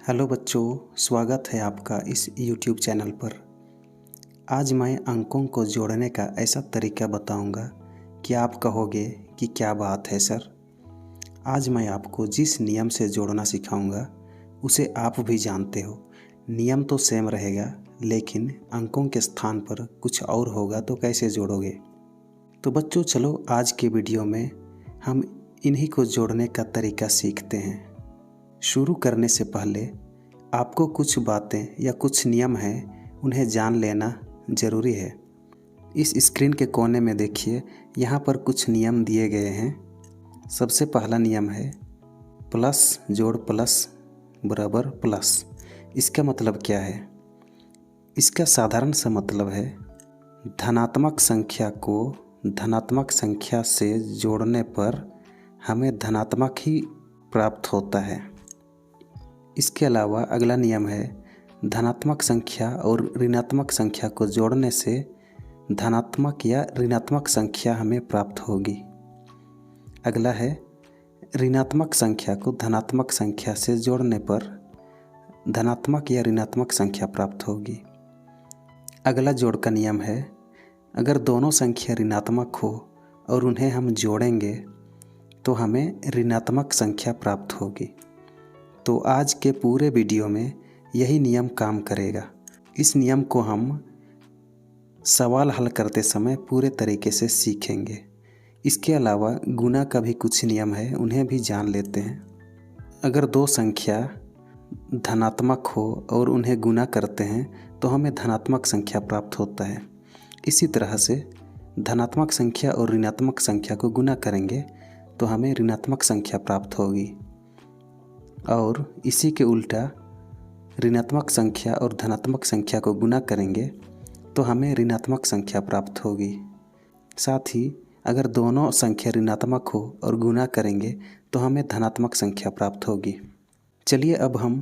Hello बच्चों, स्वागत है आपका इस YouTube चैनल पर। आज मैं अंकों को जोड़ने का ऐसा तरीका बताऊंगा कि आप कहोगे कि क्या बात है सर। आज मैं आपको जिस नियम से जोड़ना सिखाऊंगा उसे आप भी जानते हो। नियम तो सेम रहेगा, लेकिन अंकों के स्थान पर कुछ और होगा तो कैसे जोड़ोगे। तो बच्चों चलो आज के वीडियो में हम इन्हीं को जोड़ने का तरीका सीखते हैं। शुरू करने से पहले आपको कुछ बातें या कुछ नियम हैं उन्हें जान लेना ज़रूरी है। इस स्क्रीन के कोने में देखिए, यहाँ पर कुछ नियम दिए गए हैं। सबसे पहला नियम है प्लस जोड़ प्लस बराबर प्लस। इसका मतलब क्या है? इसका साधारण सा मतलब है धनात्मक संख्या को धनात्मक संख्या से जोड़ने पर हमें धनात्मक ही प्राप्त होता है। इसके अलावा अगला नियम है धनात्मक संख्या और ऋणात्मक संख्या को जोड़ने से धनात्मक या ऋणात्मक संख्या हमें प्राप्त होगी। अगला है ऋणात्मक संख्या को धनात्मक संख्या से जोड़ने पर धनात्मक या ऋणात्मक संख्या प्राप्त होगी। अगला जोड़ का नियम है अगर दोनों संख्या ऋणात्मक हो और उन्हें हम जोड़ेंगे तो हमें ऋणात्मक संख्या प्राप्त होगी। तो आज के पूरे वीडियो में यही नियम काम करेगा। इस नियम को हम सवाल हल करते समय पूरे तरीके से सीखेंगे। इसके अलावा गुणा का भी कुछ नियम है, उन्हें भी जान लेते हैं। अगर दो संख्या धनात्मक हो और उन्हें गुणा करते हैं तो हमें धनात्मक संख्या प्राप्त होता है। इसी तरह से धनात्मक संख्या और ऋणात्मक संख्या को गुणा करेंगे तो हमें ऋणात्मक संख्या प्राप्त होगी, और इसी के उल्टा ऋणात्मक संख्या और धनात्मक संख्या को गुणा करेंगे तो हमें ऋणात्मक संख्या प्राप्त होगी। साथ ही अगर दोनों संख्या ऋणात्मक हो और गुणा करेंगे तो हमें धनात्मक संख्या प्राप्त होगी। चलिए अब हम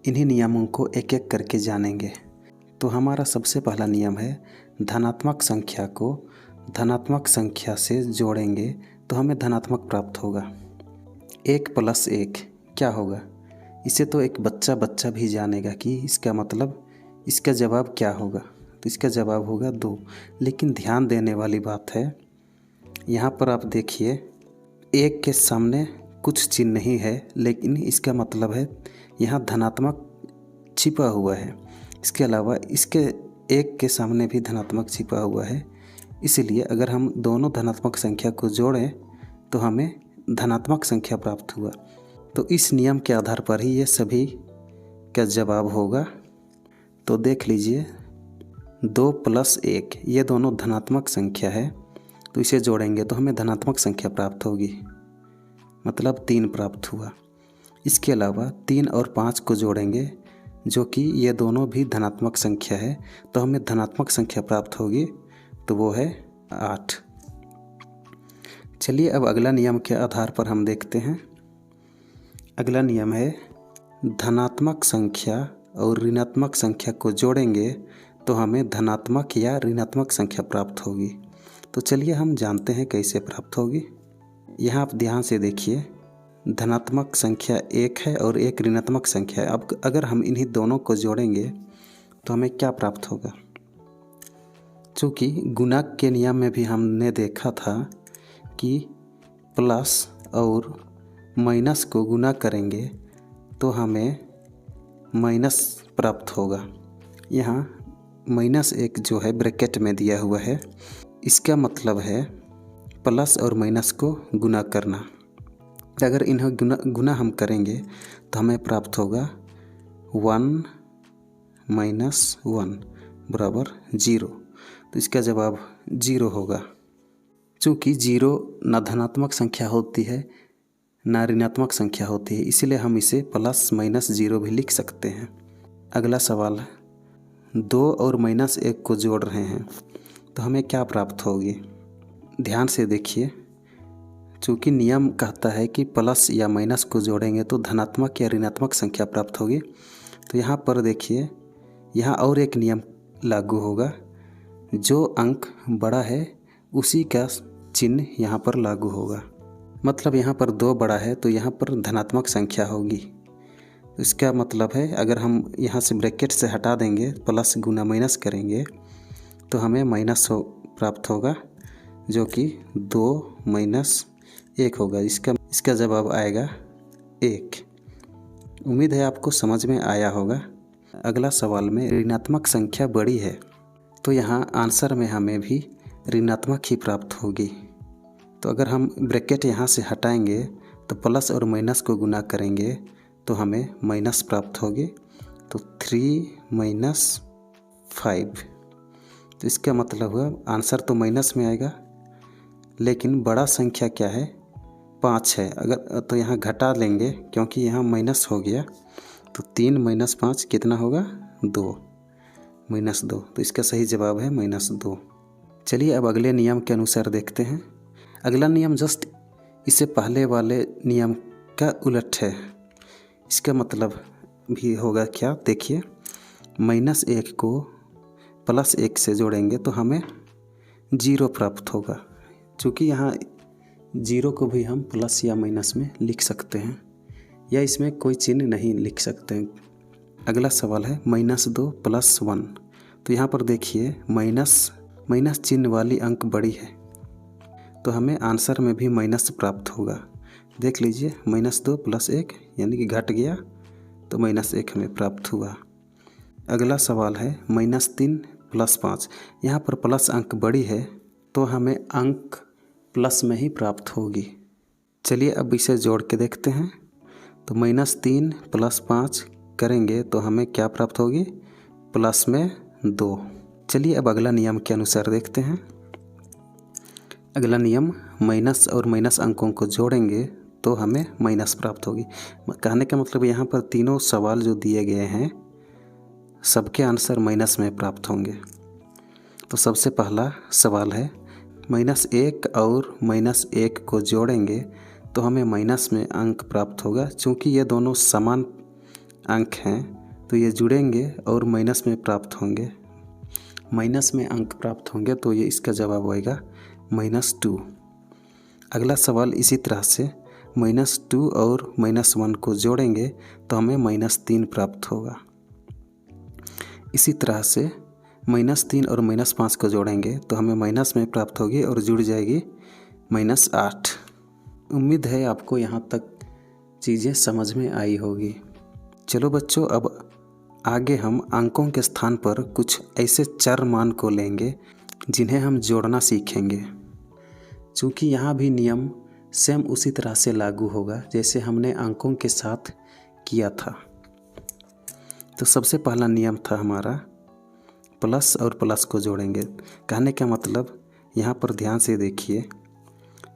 इन्हीं नियमों को एक एक करके जानेंगे। तो हमारा सबसे पहला नियम है धनात्मक संख्या को धनात्मक संख्या से जोड़ेंगे तो हमें धनात्मक प्राप्त होगा। 1 + 1 क्या होगा? इसे तो एक बच्चा भी जानेगा कि इसका मतलब इसका जवाब क्या होगा। तो इसका जवाब होगा 2। लेकिन ध्यान देने वाली बात है, यहाँ पर आप देखिए 1 के सामने कुछ चिन्ह नहीं है, लेकिन इसका मतलब है यहाँ धनात्मक छिपा हुआ है। इसके अलावा इसके 1 के सामने भी धनात्मक छिपा हुआ है। इसलिए अगर हम दोनों धनात्मक संख्या को जोड़ें तो हमें धनात्मक संख्या प्राप्त हुआ। तो इस नियम के आधार पर ही ये सभी का जवाब होगा। तो देख लीजिए 2 + 1 ये दोनों धनात्मक संख्या है, तो इसे जोड़ेंगे तो हमें धनात्मक संख्या प्राप्त होगी, मतलब 3 प्राप्त हुआ। इसके अलावा 3 और 5 को जोड़ेंगे जो कि ये दोनों भी धनात्मक संख्या है, तो हमें धनात्मक संख्या प्राप्त होगी, तो वो है 8। चलिए अब अगला नियम के आधार पर हम देखते हैं। अगला नियम है धनात्मक संख्या और ऋणात्मक संख्या को जोड़ेंगे तो हमें धनात्मक या ऋणात्मक संख्या प्राप्त होगी। तो चलिए हम जानते हैं कैसे प्राप्त होगी। यहाँ आप ध्यान से देखिए, धनात्मक संख्या 1 है और एक ऋणात्मक संख्या है। अब अगर हम इन्हीं दोनों को जोड़ेंगे तो हमें क्या प्राप्त होगा? चूँकि गुणा के नियम में भी हमने देखा था कि प्लस और माइनस को गुणा करेंगे तो हमें माइनस प्राप्त होगा। यहाँ -1 जो है ब्रैकेट में दिया हुआ है, इसका मतलब है प्लस और माइनस को गुणा करना। अगर इन्हें गुणा हम करेंगे तो हमें प्राप्त होगा 1 - 1 बराबर 0। तो इसका जवाब 0 होगा। चूँकि 0 न धनात्मक संख्या होती है ना ऋणात्मक संख्या होती है, इसलिए हम इसे +-0 भी लिख सकते हैं। अगला सवाल है 2 और -1 को जोड़ रहे हैं तो हमें क्या प्राप्त होगी? ध्यान से देखिए, चूँकि नियम कहता है कि प्लस या माइनस को जोड़ेंगे तो धनात्मक या ऋणात्मक संख्या प्राप्त होगी। तो यहाँ पर देखिए, यहाँ और एक नियम लागू होगा, जो अंक बड़ा है उसी का चिन्ह यहाँ पर लागू होगा। मतलब यहाँ पर 2 बड़ा है तो यहाँ पर धनात्मक संख्या होगी। इसका मतलब है अगर हम यहाँ से ब्रैकेट से हटा देंगे, प्लस गुना माइनस करेंगे तो हमें माइनस प्राप्त होगा, जो कि 2 माइनस 1 होगा। इसका जवाब आएगा 1। उम्मीद है आपको समझ में आया होगा। अगला सवाल में ऋणात्मक संख्या बड़ी है तो यहाँ आंसर में हमें भी ऋणात्मक ही प्राप्त होगी। तो अगर हम ब्रैकेट यहाँ से हटाएंगे तो प्लस और माइनस को गुना करेंगे तो हमें माइनस प्राप्त होगी। तो 3 माइनस 5, तो इसका मतलब हुआ आंसर तो माइनस में आएगा, लेकिन बड़ा संख्या क्या है, 5 है। अगर तो यहाँ घटा लेंगे क्योंकि यहाँ माइनस हो गया, तो 3 माइनस 5 कितना होगा, 2, -2। तो इसका सही जवाब है -2। चलिए अब अगले नियम के अनुसार देखते हैं। अगला नियम जस्ट इससे पहले वाले नियम का उलट है। इसका मतलब भी होगा क्या, देखिए, -1 को +1 से जोड़ेंगे तो हमें 0 प्राप्त होगा। चूँकि यहाँ 0 को भी हम प्लस या माइनस में लिख सकते हैं, या इसमें कोई चिन्ह नहीं लिख सकते हैं। अगला सवाल है -2 + 1। तो यहाँ पर देखिए माइनस चिन्ह वाली अंक बड़ी है, तो हमें आंसर में भी माइनस प्राप्त होगा। देख लीजिए, -2 + 1 यानी कि घट गया, तो -1 हमें प्राप्त हुआ। अगला सवाल है -3 + 5। यहाँ पर प्लस अंक बड़ी है तो हमें अंक प्लस में ही प्राप्त होगी। चलिए अब इसे जोड़ के देखते हैं। तो -3 + 5 करेंगे तो हमें क्या प्राप्त होगी, प्लस में 2। चलिए अब अगला नियम के अनुसार देखते हैं। अगला नियम माइनस और माइनस अंकों को जोड़ेंगे तो हमें माइनस प्राप्त होगी। कहने का मतलब यहाँ पर तीनों सवाल जो दिए गए हैं सबके आंसर माइनस में प्राप्त होंगे। तो सबसे पहला सवाल है -1 और -1 को जोड़ेंगे तो हमें माइनस में अंक प्राप्त होगा। चूँकि ये दोनों समान अंक हैं तो ये जुड़ेंगे और माइनस में प्राप्त होंगे, माइनस में अंक प्राप्त होंगे, तो ये इसका जवाब आएगा -2। अगला सवाल इसी तरह से -2 और -1 को जोड़ेंगे तो हमें -3 प्राप्त होगा। इसी तरह से -3 और -5 को जोड़ेंगे तो हमें माइनस में प्राप्त होगी और जुड़ जाएगी -8। उम्मीद है आपको यहाँ तक चीज़ें समझ में आई होगी। चलो बच्चों, अब आगे हम अंकों के स्थान पर कुछ ऐसे चर मान को लेंगे जिन्हें हम जोड़ना सीखेंगे। चूँकि यहाँ भी नियम सेम उसी तरह से लागू होगा जैसे हमने अंकों के साथ किया था। तो सबसे पहला नियम था हमारा प्लस और प्लस को जोड़ेंगे। कहने का मतलब यहाँ पर ध्यान से देखिए,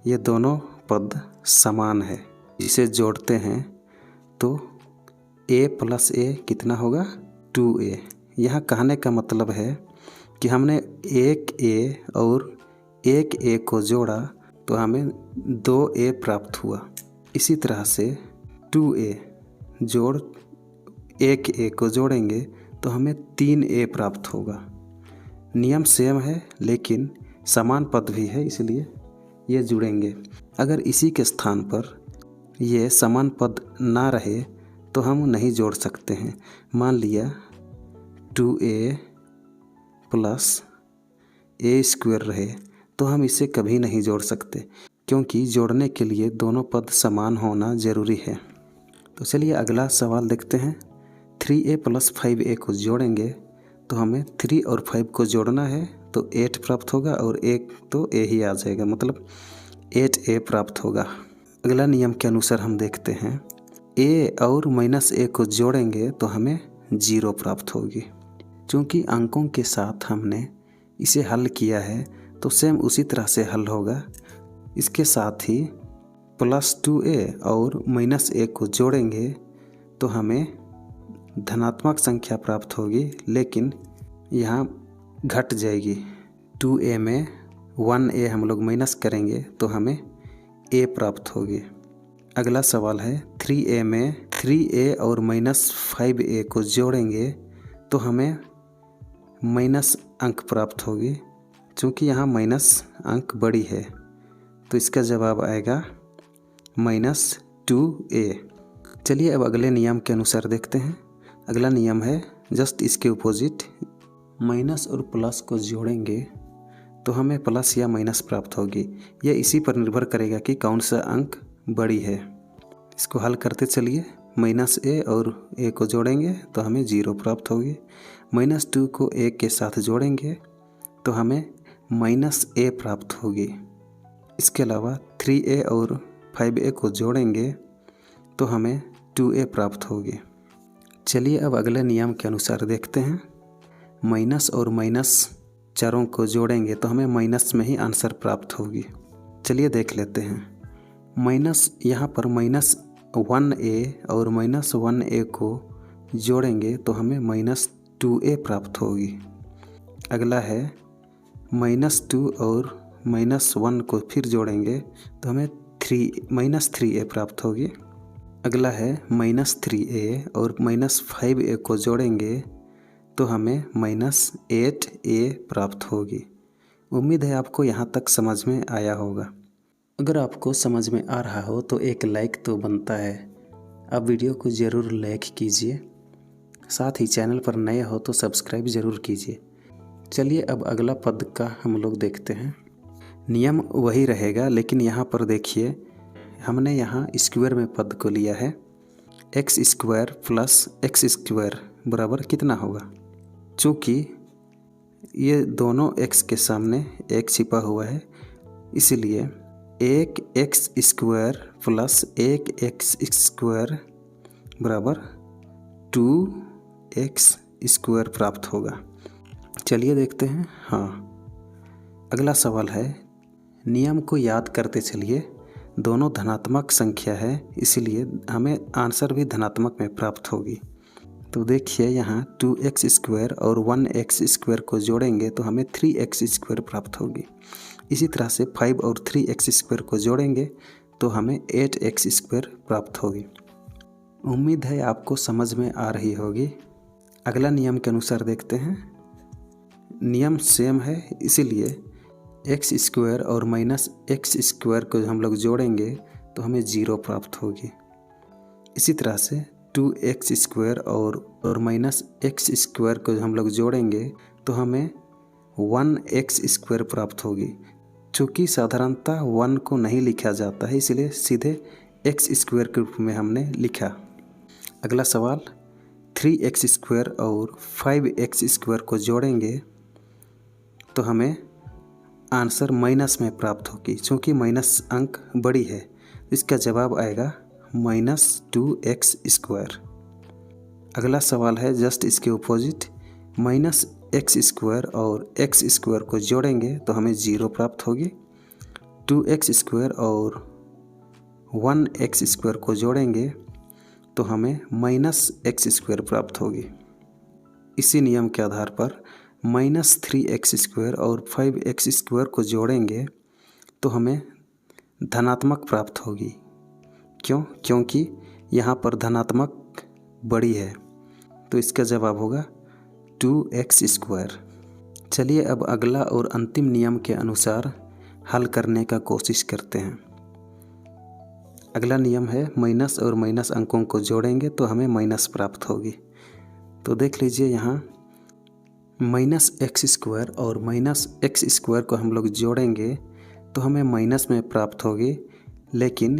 ये दोनों पद समान है, जिसे जोड़ते हैं तो a + a कितना होगा, 2a। यहाँ कहने का मतलब है कि हमने एक a और एक a को जोड़ा तो हमें 2a प्राप्त हुआ। इसी तरह से 2a जोड़ एक a को जोड़ेंगे तो हमें 3a प्राप्त होगा। नियम सेम है लेकिन समान पद भी है, इसलिए ये जुड़ेंगे। अगर इसी के स्थान पर ये समान पद ना रहे तो हम नहीं जोड़ सकते हैं। मान लिया 2a + a² रहे तो हम इसे कभी नहीं जोड़ सकते, क्योंकि जोड़ने के लिए दोनों पद समान होना ज़रूरी है। तो चलिए अगला सवाल देखते हैं। 3a + 5a को जोड़ेंगे तो हमें 3 और 5 को जोड़ना है तो 8 प्राप्त होगा, और एक तो a ही आ जाएगा, मतलब 8a प्राप्त होगा। अगला नियम के अनुसार हम देखते हैं a और -a को जोड़ेंगे तो हमें 0 प्राप्त होगी। चूँकि अंकों के साथ हमने इसे हल किया है तो सेम उसी तरह से हल होगा। इसके साथ ही +2a और -a को जोड़ेंगे तो हमें धनात्मक संख्या प्राप्त होगी, लेकिन यहाँ घट जाएगी। 2a में 1a हम लोग माइनस करेंगे तो हमें a प्राप्त होगी। अगला सवाल है 3a में 3a और -5a को जोड़ेंगे तो हमें माइनस अंक प्राप्त होगी। चूँकि यहाँ माइनस अंक बड़ी है तो इसका जवाब आएगा -2a। चलिए अब अगले नियम के अनुसार देखते हैं। अगला नियम है जस्ट इसके अपोजिट, माइनस और प्लस को जोड़ेंगे तो हमें प्लस या माइनस प्राप्त होगी। यह इसी पर निर्भर करेगा कि कौन सा अंक बड़ी है। इसको हल करते चलिए। -a और a को जोड़ेंगे तो हमें 0 प्राप्त होगी। -2 को a के साथ जोड़ेंगे तो हमें -a प्राप्त होगी। इसके अलावा 3a और 5a को जोड़ेंगे तो हमें 2a प्राप्त होगी। चलिए अब अगले नियम के अनुसार देखते हैं। माइनस और माइनस चारों को जोड़ेंगे तो हमें माइनस में ही आंसर प्राप्त होगी। चलिए देख लेते हैं। माइनस यहाँ पर -1a और -1a को जोड़ेंगे तो हमें -2a प्राप्त होगी। अगला है -2 और -1 को फिर जोड़ेंगे तो हमें -3a प्राप्त होगी। अगला है -3a और -5a को जोड़ेंगे तो हमें -8a प्राप्त होगी। उम्मीद है आपको यहाँ तक समझ में आया होगा। अगर आपको समझ में आ रहा हो तो एक लाइक तो बनता है। आप वीडियो को ज़रूर लाइक कीजिए, साथ ही चैनल पर नए हो तो सब्सक्राइब ज़रूर कीजिए। चलिए अब अगला पद का हम लोग देखते हैं। नियम वही रहेगा, लेकिन यहाँ पर देखिए हमने यहाँ स्क्वायर में पद को लिया है। x² + x² बराबर कितना होगा? चूँकि ये दोनों x के सामने एक छिपा हुआ है, इसलिए 1x² + 1x² बराबर 2x² प्राप्त होगा। चलिए देखते हैं। हाँ, अगला सवाल है, नियम को याद करते चलिए। दोनों धनात्मक संख्या है, इसलिए हमें आंसर भी धनात्मक में प्राप्त होगी। तो देखिए यहाँ 2x² और 1x² को जोड़ेंगे तो हमें 3x² प्राप्त होगी। इसी तरह से 5 और 3x² को जोड़ेंगे तो हमें 8x² प्राप्त होगी। उम्मीद है आपको समझ में आ रही होगी। अगला नियम के अनुसार देखते हैं। नियम सेम है, इसीलिए x² और -x² को हम लोग जोड़ेंगे तो हमें 0 प्राप्त होगी। इसी तरह से 2x² और -x² को हम लोग जोड़ेंगे तो हमें 1x² प्राप्त होगी। चूँकि साधारणतः 1 को नहीं लिखा जाता है, इसलिए सीधे x² के रूप में हमने लिखा। अगला सवाल, 3x² और 5x² को जोड़ेंगे तो हमें आंसर माइनस में प्राप्त होगी। चूँकि माइनस अंक बड़ी है, इसका जवाब आएगा -2x²। अगला सवाल है जस्ट इसके अपोजिट, -x² और x² को जोड़ेंगे तो हमें 0 प्राप्त होगी। 2x² और 1x² को जोड़ेंगे तो हमें -x² प्राप्त होगी। इसी नियम के आधार पर -3x² और 5x² को जोड़ेंगे तो हमें धनात्मक प्राप्त होगी। क्यों? क्योंकि यहाँ पर धनात्मक बड़ी है, तो इसका जवाब होगा 2x²। चलिए अब अगला और अंतिम नियम के अनुसार हल करने का कोशिश करते हैं। अगला नियम है माइनस और माइनस अंकों को जोड़ेंगे तो हमें माइनस प्राप्त होगी। तो देख लीजिए यहाँ -x² और -x² को हम लोग जोड़ेंगे तो हमें माइनस में प्राप्त होगी, लेकिन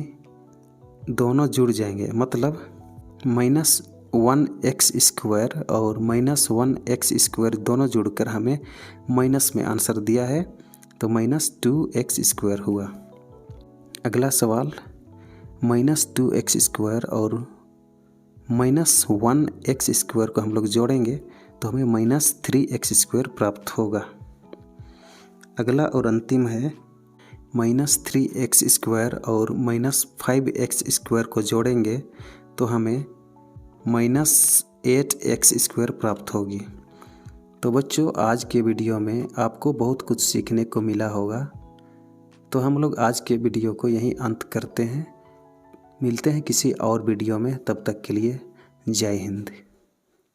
दोनों जुड़ जाएंगे। मतलब -1x² और -1x² दोनों जुड़कर हमें माइनस में आंसर दिया है, तो -2x² हुआ। अगला सवाल, -2x² और -1x² को हम लोग जोड़ेंगे तो हमें -3x² प्राप्त होगा। अगला और अंतिम है -3x² और -5x² को जोड़ेंगे तो हमें -8x² प्राप्त होगी। तो बच्चों, आज के वीडियो में आपको बहुत कुछ सीखने को मिला होगा। तो हम लोग आज के वीडियो को यहीं अंत करते हैं। मिलते हैं किसी और वीडियो में, तब तक के लिए जय हिंद।